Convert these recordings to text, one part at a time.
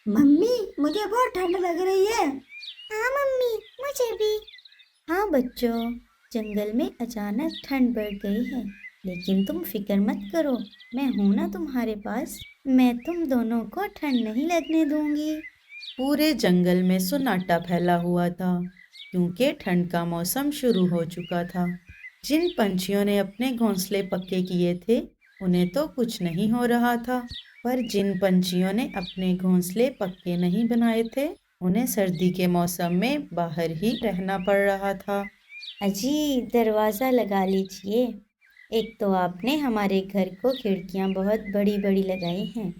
Mummy, मुझे बहुत ठंड लग रही है। हाँ मम्मी, मुझे भी। हाँ बच्चों, जंगल में अचानक ठंड बढ़ गई है, लेकिन तुम फिक्र मत करो, मैं हूँ ना तुम्हारे पास। मैं तुम दोनों को ठंड नहीं लगने दूंगी। पूरे जंगल में सन्नाटा फैला हुआ था क्योंकि ठंड का मौसम शुरू हो चुका था। जिन पंछियों ने अपने घोंसले पक्के किए थे उन्हें तो कुछ नहीं हो रहा था, पर जिन पंछियों ने अपने घोंसले पक्के नहीं बनाए थे उन्हें सर्दी के मौसम में बाहर ही रहना पड़ रहा था। अजी, दरवाज़ा लगा लीजिए। एक तो आपने हमारे घर को खिड़कियाँ बहुत बड़ी बड़ी लगाई हैं,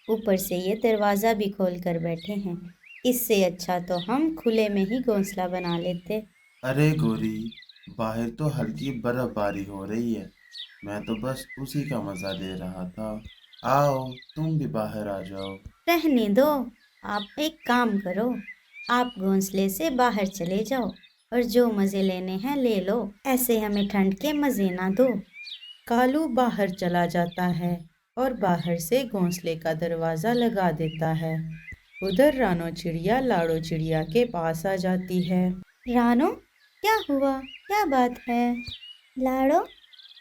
ऊपर से ये दरवाज़ा भी खोल कर बैठे हैं। इससे अच्छा तो हम खुले में ही घोंसला बना लेते। अरे गोरी, बाहर तो हल्की बर्फबारी हो रही है। मैं तो बस उसी का मजा ले रहा था। आओ, तुम भी बाहर आ जाओ। रहने दो। आप एक काम करो, आप घोंसले से बाहर चले जाओ और जो मज़े लेने हैं ले लो। ऐसे हमें ठंड के मज़े ना दो। कालू बाहर चला जाता है और बाहर से घोंसले का दरवाज़ा लगा देता है। उधर रानो चिड़िया लाड़ो चिड़िया के पास आ जाती है। रानो, क्या हुआ? क्या बात है? लाड़ो,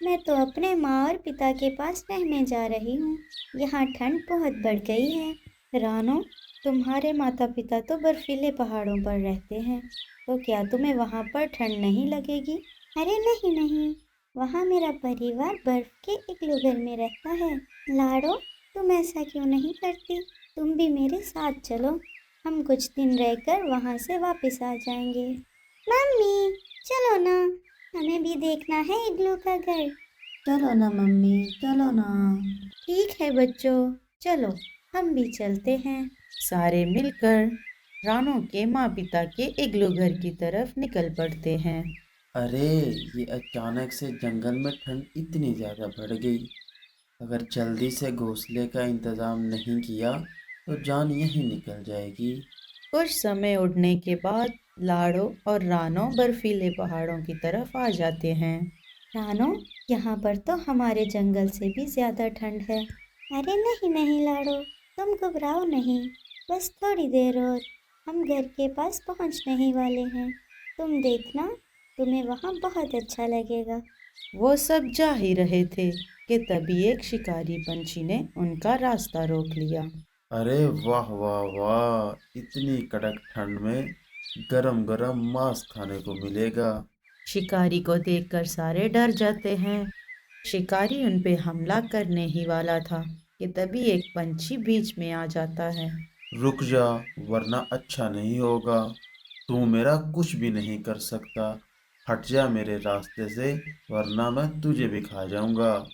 मैं तो अपने माँ और पिता के पास रहने जा रही हूँ। यहाँ ठंड बहुत बढ़ गई है। रानो, तुम्हारे माता पिता तो बर्फीले पहाड़ों पर रहते हैं, तो क्या तुम्हें वहाँ पर ठंड नहीं लगेगी? अरे नहीं नहीं, वहाँ मेरा परिवार बर्फ के इग्लू घर में रहता है। लाड़ो, तुम ऐसा क्यों नहीं करती? तुम भी मेरे साथ चलो, हम कुछ दिन रहकर वहाँ से वापस आ जाएंगे। मम्मी, चलो ना, हमें भी देखना है इग्लू का घर। चलो ना मम्मी, चलो ना। ठीक है बच्चों, चलो, हम भी चलते हैं। सारे मिलकर रानो के माँ पिता के इग्लू घर की तरफ निकल पड़ते हैं। अरे, ये अचानक से जंगल में ठंड इतनी ज़्यादा बढ़ गई। अगर जल्दी से घोंसले का इंतज़ाम नहीं किया तो जान यहीं निकल जाएगी। कुछ समय उड़ने के बाद लाड़ो और रानो बर्फीले पहाड़ों की तरफ आ जाते हैं। रानो, यहाँ पर तो हमारे जंगल से भी ज्यादा ठंड है। अरे नहीं नहीं लाडो, तुम घबराओ नहीं, बस थोड़ी देर और, हम घर के पास पहुँचने ही वाले हैं। तुम देखना, तुम्हें वहाँ बहुत अच्छा लगेगा। वो सब जा ही रहे थे कि तभी एक शिकारी पंछी ने उनका रास्ता रोक लिया। अरे वाह वाह वाह, इतनी कड़क ठंड में गरम गरम मांस खाने को मिलेगा। शिकारी को देखकर सारे डर जाते हैं। शिकारी उन पे हमला करने ही वाला था कि तभी एक पंछी बीच में आ जाता है। रुक जा, वरना अच्छा नहीं होगा। तू मेरा कुछ भी नहीं कर सकता। हट जा मेरे रास्ते से, वरना मैं तुझे भी खा जाऊंगा।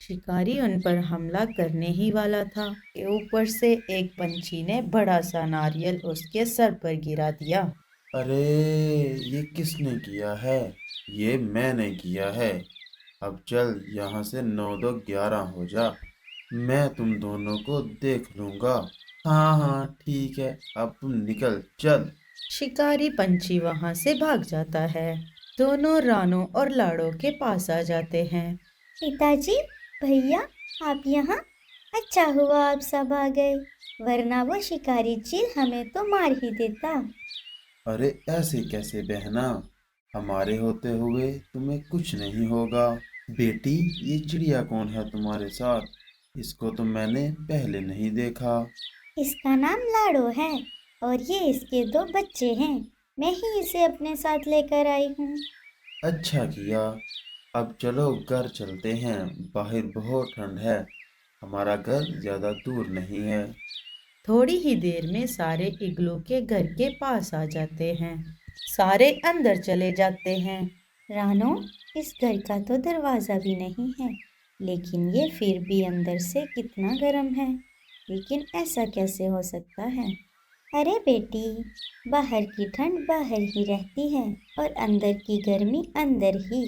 शिकारी उन पर हमला करने ही वाला था कि ऊपर से एक पंछी ने बड़ा सा नारियल उसके सर पर गिरा दिया। अरे, ये किसने किया है? ये मैंने किया है। अब चल यहाँ से, 9 2 11 हो जा। मैं तुम दोनों को देख लूंगा। हाँ हाँ ठीक है, अब तुम निकल चल। शिकारी पंछी वहां से भाग जाता है। दोनों रानो और लाड़ो के पास आ जाते हैं। पिताजी, भैया, आप यहाँ? अच्छा हुआ आप सब आ गए, वरना वो शिकारी चील हमें तो मार ही देता। अरे ऐसे कैसे बहना, हमारे होते हुए तुम्हें कुछ नहीं होगा। बेटी, ये चिड़िया कौन है तुम्हारे साथ? इसको तो मैंने पहले नहीं देखा। इसका नाम लाडो है और ये इसके दो बच्चे हैं। मैं ही इसे अपने साथ लेकर आई हूँ। अच्छा किया। अब चलो घर चलते हैं, बाहर बहुत ठंड है। हमारा घर ज़्यादा दूर नहीं है। थोड़ी ही देर में सारे इग्लू के घर के पास आ जाते हैं। सारे अंदर चले जाते हैं। रानो, इस घर का तो दरवाज़ा भी नहीं है, लेकिन ये फिर भी अंदर से कितना गर्म है। लेकिन ऐसा कैसे हो सकता है? अरे बेटी, बाहर की ठंड बाहर ही रहती है और अंदर की गर्मी अंदर ही।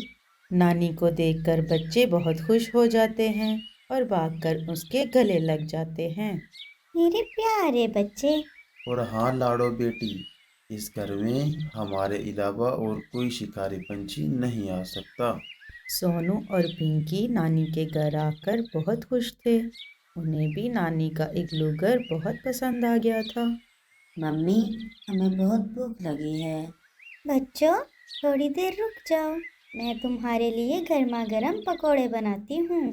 नानी को देखकर बच्चे बहुत खुश हो जाते हैं और भागकर उसके गले लग जाते हैं। मेरे प्यारे बच्चे। और हाँ लाडो बेटी, इस घर में हमारे अलावा और कोई शिकारी पंछी नहीं आ सकता। सोनू और पिंकी नानी के घर आकर बहुत खुश थे। उन्हें भी नानी का इग्लू घर बहुत पसंद आ गया था। मम्मी, हमें बहुत भूख लगी है। बच्चों, थोड़ी देर रुक जाओ, मैं तुम्हारे लिए गर्मा गर्म पकोड़े बनाती हूँ।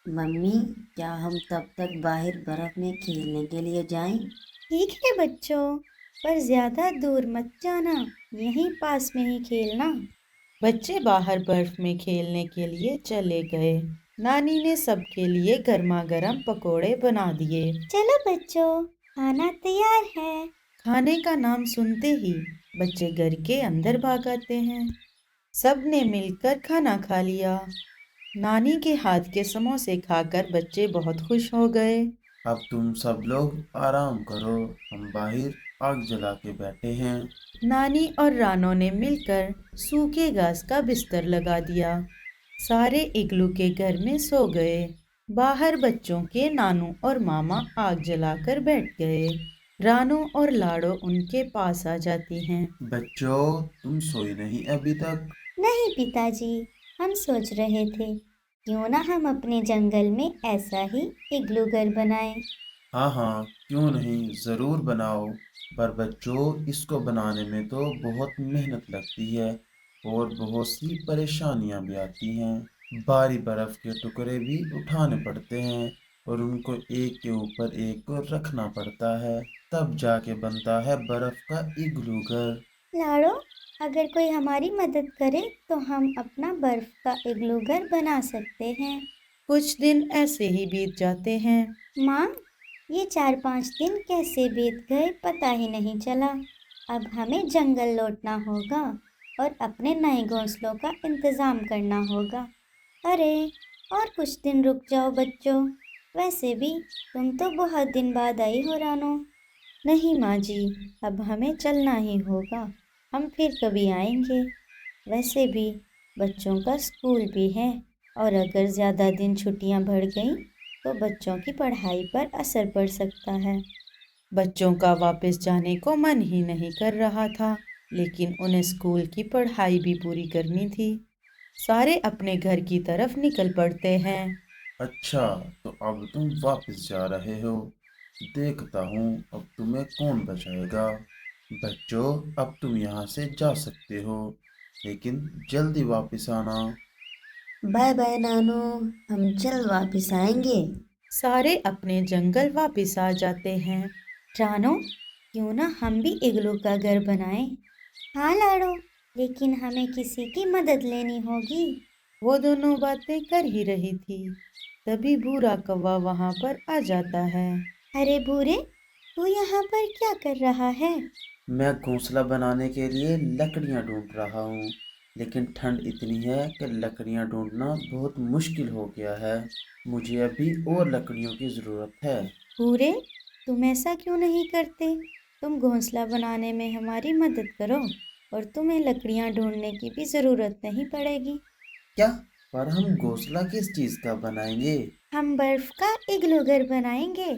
मम्मी, क्या हम तब तक बाहर बर्फ में खेलने के लिए जाएं? ठीक है बच्चों, पर ज्यादा दूर मत जाना, यहीं पास में ही खेलना। बच्चे बाहर बर्फ में खेलने के लिए चले गए। नानी ने सबके लिए गर्मा गर्म पकोड़े बना दिए। चलो बच्चों, खाना तैयार है। खाने का नाम सुनते ही बच्चे घर के अंदर भाग आते हैं। सब ने मिलकर खाना खा लिया। नानी के हाथ के समोसे खाकर बच्चे बहुत खुश हो गए। अब तुम सब लोग आराम करो, हम बाहर आग जला के बैठे हैं। नानी और रानो ने मिलकर सूखे घास का बिस्तर लगा दिया। सारे इग्लू के घर में सो गए। बाहर बच्चों के नानू और मामा आग जलाकर बैठ गए। रानो और लाडो उनके पास आ जाती हैं। बच्चों, तुम सोई नहीं अभी तक? नहीं पिताजी, हम सोच रहे थे क्यों ना हम अपने जंगल में ऐसा ही इग्लू घर बनाएं। हाँ हाँ, क्यों नहीं, ज़रूर बनाओ। पर बच्चों, इसको बनाने में तो बहुत मेहनत लगती है और बहुत सी परेशानियां भी आती हैं। भारी बर्फ के टुकड़े भी उठाने पड़ते हैं और उनको एक के ऊपर एक को रखना पड़ता है, तब जाके बनता है बर्फ का इग्लू घर। लाड़ो, अगर कोई हमारी मदद करे तो हम अपना बर्फ का इग्लू घर बना सकते हैं। कुछ दिन ऐसे ही बीत जाते हैं। माँ, ये 4-5 दिन कैसे बीत गए पता ही नहीं चला। अब हमें जंगल लौटना होगा और अपने नए घोंसलों का इंतज़ाम करना होगा। अरे, और कुछ दिन रुक जाओ बच्चों, वैसे भी तुम तो बहुत दिन बाद आई हो रानो। नहीं माँ जी, अब हमें चलना ही होगा, हम फिर कभी आएंगे। वैसे भी बच्चों का स्कूल भी है और अगर ज़्यादा दिन छुट्टियाँ बढ़ गईं तो बच्चों की पढ़ाई पर असर पड़ सकता है। बच्चों का वापस जाने को मन ही नहीं कर रहा था, लेकिन उन्हें स्कूल की पढ़ाई भी पूरी करनी थी। सारे अपने घर की तरफ निकल पड़ते हैं। अच्छा, तो अब तुम वापस जा रहे हो। देखता हूँ अब तुम्हें कौन बचाएगा। बच्चों, अब तुम यहाँ से जा सकते हो, लेकिन जल्दी वापस आना। बाय बाय नानू, हम जल्द वापस आएंगे। सारे अपने जंगल वापस आ जाते हैं। रानो, क्यों ना हम भी इग्लू का घर बनाएं? हाँ लाड़ो, लेकिन हमें किसी की मदद लेनी होगी। वो दोनों बातें कर ही रही थी, तभी भूरा कौवा वहां पर आ जाता है। अरे भूरे, तू यहाँ पर क्या कर रहा है? मैं घोंसला बनाने के लिए लकड़ियाँ ढूंढ रहा हूँ, लेकिन ठंड इतनी है कि लकड़ियाँ ढूंढना बहुत मुश्किल हो गया है। मुझे अभी और लकड़ियों की ज़रूरत है। भूरे, तुम ऐसा क्यों नहीं करते? तुम घोंसला बनाने में हमारी मदद करो और तुम्हें लकड़ियाँ ढूंढने की भी ज़रूरत नहीं पड़ेगी। क्या? पर हम घोंसला किस चीज़ का बनाएंगे? हम बर्फ का इग्लू घर बनाएंगे।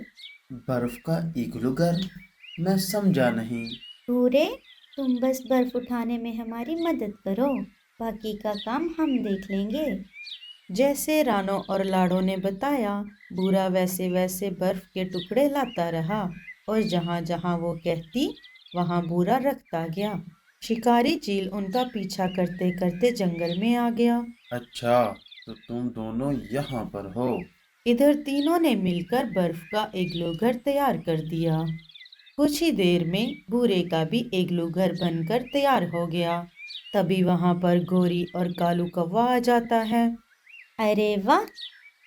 बर्फ का इग्लू घर? मैं समझा नहीं। भूरे, तुम बस बर्फ उठाने में हमारी मदद करो, बाकी का काम हम देख लेंगे। जैसे रानो और लाडो ने बताया, भूरा वैसे वैसे बर्फ के टुकड़े लाता रहा और जहाँ जहाँ वो कहती वहाँ भूरा रखता गया। शिकारी चील उनका पीछा करते करते जंगल में आ गया। अच्छा, तो तुम दोनों यहाँ पर हो। इधर तीनों ने मिलकर बर्फ का इग्लू घर तैयार कर दिया। कुछ ही देर में भूरे का भी इग्लू घर बनकर तैयार हो गया। तभी वहां पर गोरी और कालू कौवा आ जाता है। अरे वाह,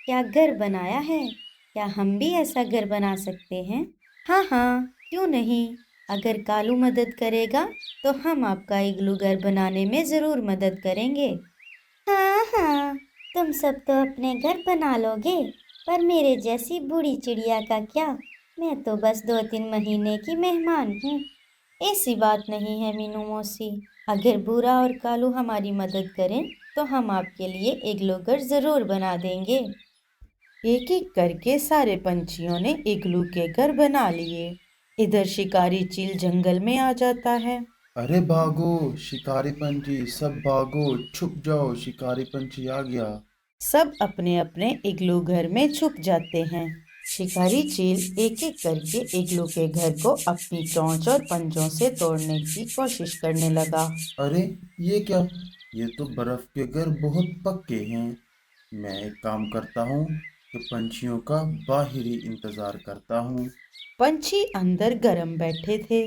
क्या घर बनाया है! क्या हम भी ऐसा घर बना सकते हैं? हाँ हाँ, क्यों नहीं। अगर कालू मदद करेगा तो हम आपका इग्लू घर बनाने में ज़रूर मदद करेंगे। हाँ हाँ, तुम सब तो अपने घर बना लोगे, पर मेरे जैसी बूढ़ी चिड़िया का क्या? मैं तो बस 2-3 महीने की मेहमान हूँ। ऐसी बात नहीं है मीनू मौसी, अगर भूरा और कालू हमारी मदद करें तो हम आपके लिए इग्लू घर ज़रूर बना देंगे। एक एक करके सारे पंछियों ने इग्लू के घर बना लिए। इधर शिकारी चील जंगल में आ जाता है। अरे भागो शिकारी पंछी, सब भागो, छुप जाओ, शिकारी पंछी आ गया। सब अपने अपने इग्लू घर में छुप जाते हैं। शिकारी चील एक एक करके इग्लू के घर को अपनी चोंच और पंजों से तोड़ने की कोशिश करने लगा। अरे ये क्या, ये तो बर्फ के घर बहुत पक्के हैं। मैं एक काम करता हूँ कि पंछियों का बाहरी इंतजार करता हूँ। पंछी अंदर गरम बैठे थे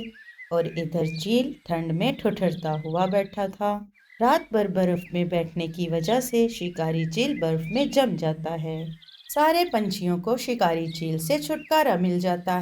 और इधर चील ठंड में ठुठरता हुआ बैठा था। रात भर बर्फ में बैठने की वजह से शिकारी चील बर्फ में जम जाता है। सारे पंछियों को शिकारी चील से छुटकारा मिल जाता है।